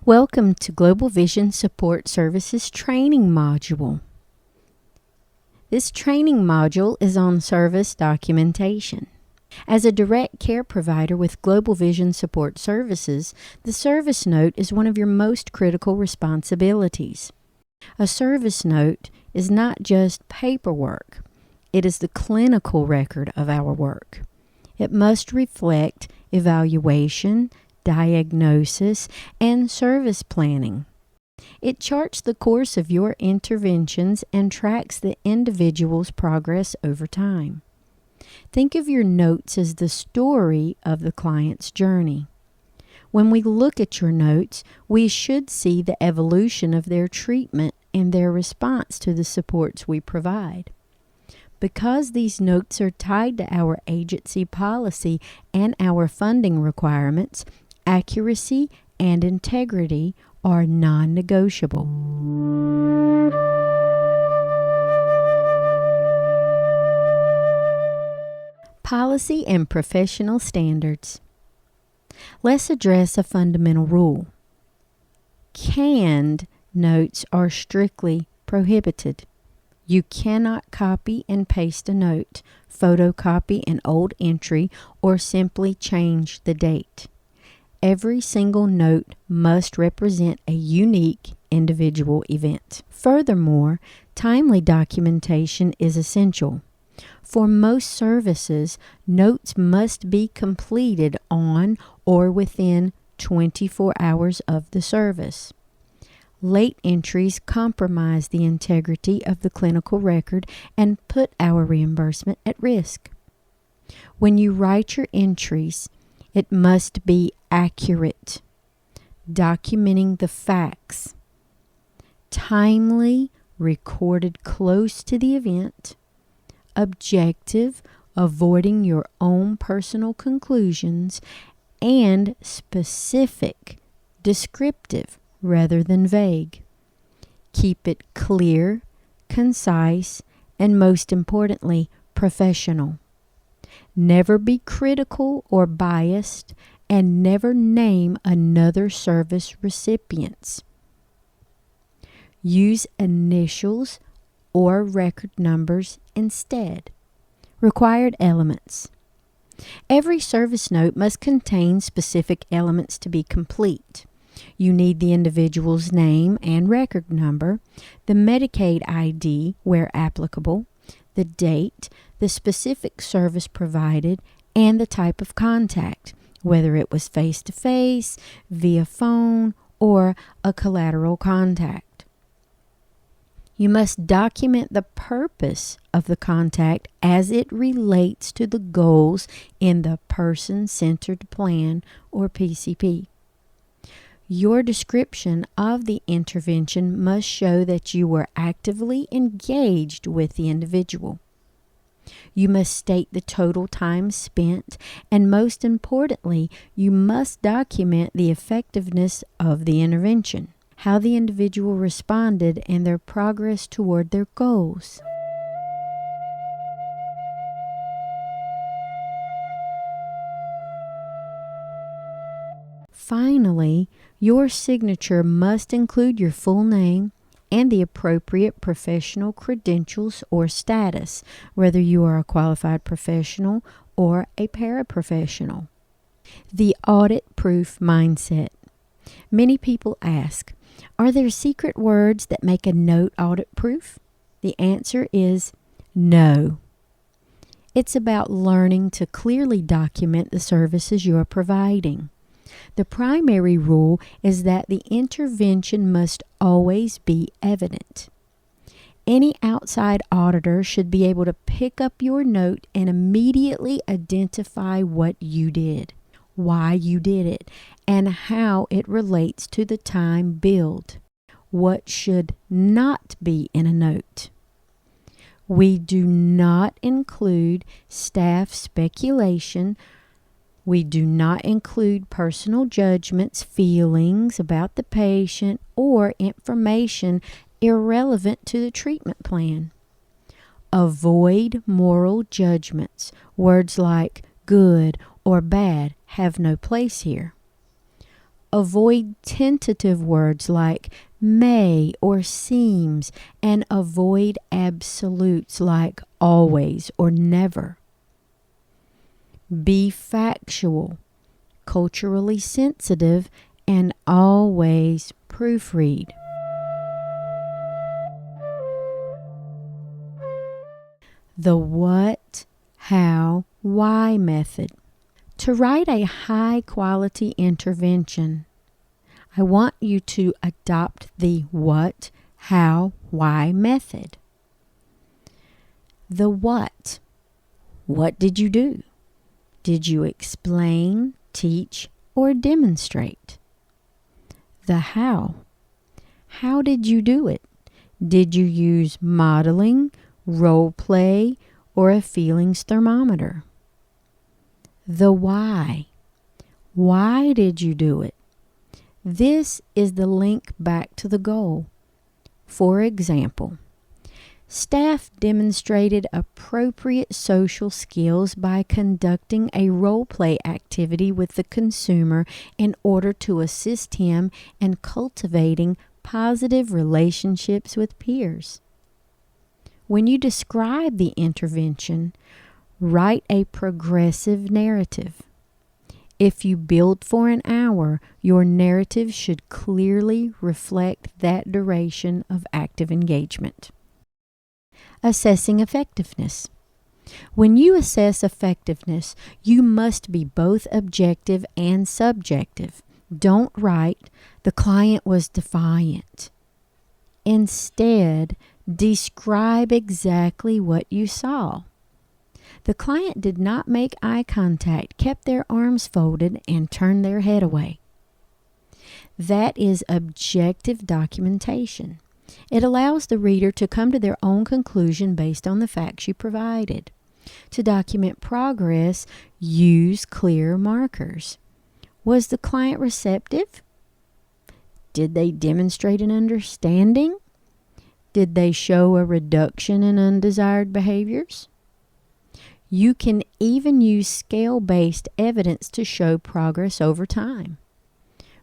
Welcome to Global Vision Support Services training module. This training module is on service documentation. As a direct care provider with Global Vision Support Services, the service note is one of your most critical responsibilities. A service note is not just paperwork. It is the clinical record of our work. It must reflect evaluation, diagnosis, and service planning. It charts the course of your interventions and tracks the individual's progress over time. Think of your notes as the story of the client's journey. When we look at your notes, we should see the evolution of their treatment and their response to the supports we provide. Because these notes are tied to our agency policy and our funding requirements, accuracy and integrity are non-negotiable. Policy and professional standards. Let's address a fundamental rule. Canned notes are strictly prohibited. You cannot copy and paste a note, photocopy an old entry, or simply change the date. Every single note must represent a unique individual event. Furthermore, timely documentation is essential. For most services, notes must be completed on or within 24 hours of the service. Late entries compromise the integrity of the clinical record and put our reimbursement at risk. When you write your entries, it must be accurate, documenting the facts, timely, recorded close to the event, objective, avoiding your own personal conclusions, and specific, descriptive rather than vague. Keep it clear, concise, and most importantly, professional. Never be critical or biased, and never name another service recipients. Use initials or record numbers instead. Required elements. Every service note must contain specific elements to be complete. You need the individual's name and record number, the Medicaid ID where applicable, the date, the specific service provided, and the type of contact, whether it was face-to-face, via phone, or a collateral contact. You must document the purpose of the contact as it relates to the goals in the Person-Centered Plan, or PCP. Your description of the intervention must show that you were actively engaged with the individual. You must state the total time spent, and most importantly, you must document the effectiveness of the intervention, how the individual responded, and their progress toward their goals. Finally, your signature must include your full name and the appropriate professional credentials or status, whether you are a qualified professional or a paraprofessional. The audit-proof mindset. Many people ask, are there secret words that make a note audit-proof? The answer is no. It's about learning to clearly document the services you are providing. The primary rule is that the intervention must always be evident. Any outside auditor should be able to pick up your note and immediately identify what you did, why you did it, and how it relates to the time billed. What should not be in a note? We do not include staff speculation. We do not include personal judgments, feelings about the patient, or information irrelevant to the treatment plan. Avoid moral judgments. Words like good or bad have no place here. Avoid tentative words like may or seems, and avoid absolutes like always or never. Be factual, culturally sensitive, and always proofread. The what, how, why method. To write a high-quality intervention, I want you to adopt the what, how, why method. The what. What did you do? Did you explain, teach, or demonstrate? The how. How did you do it? Did you use modeling, role play, or a feelings thermometer? The why. Why did you do it? This is the link back to the goal. For example, staff demonstrated appropriate social skills by conducting a role play activity with the consumer in order to assist him in cultivating positive relationships with peers. When you describe the intervention, write a progressive narrative. If you build for an hour, your narrative should clearly reflect that duration of active engagement. Assessing effectiveness. When you assess effectiveness, you must be both objective and subjective. Don't write, "The client was defiant." Instead, describe exactly what you saw. The client did not make eye contact, kept their arms folded, and turned their head away. That is objective documentation. It allows the reader to come to their own conclusion based on the facts you provided. To document progress, use clear markers. Was the client receptive? Did they demonstrate an understanding? Did they show a reduction in undesired behaviors? You can even use scale-based evidence to show progress over time.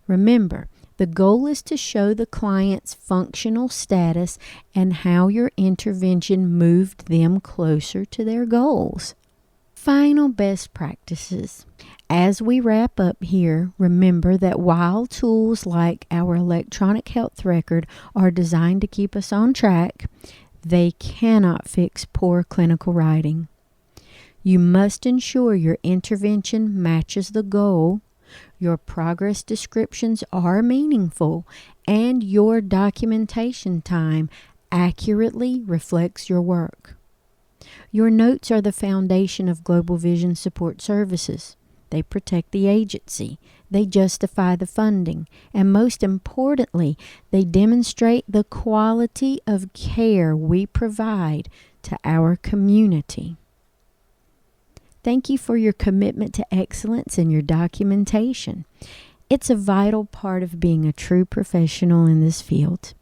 Remember, the goal is to show the client's functional status and how your intervention moved them closer to their goals. Final best practices. As we wrap up here, remember that while tools like our electronic health record are designed to keep us on track, they cannot fix poor clinical writing. You must ensure your intervention matches the goal, your progress descriptions are meaningful, and your documentation time accurately reflects your work. Your notes are the foundation of Global Vision Support Services. They protect the agency, they justify the funding, and most importantly, they demonstrate the quality of care we provide to our community. Thank you for your commitment to excellence in your documentation. It's a vital part of being a true professional in this field.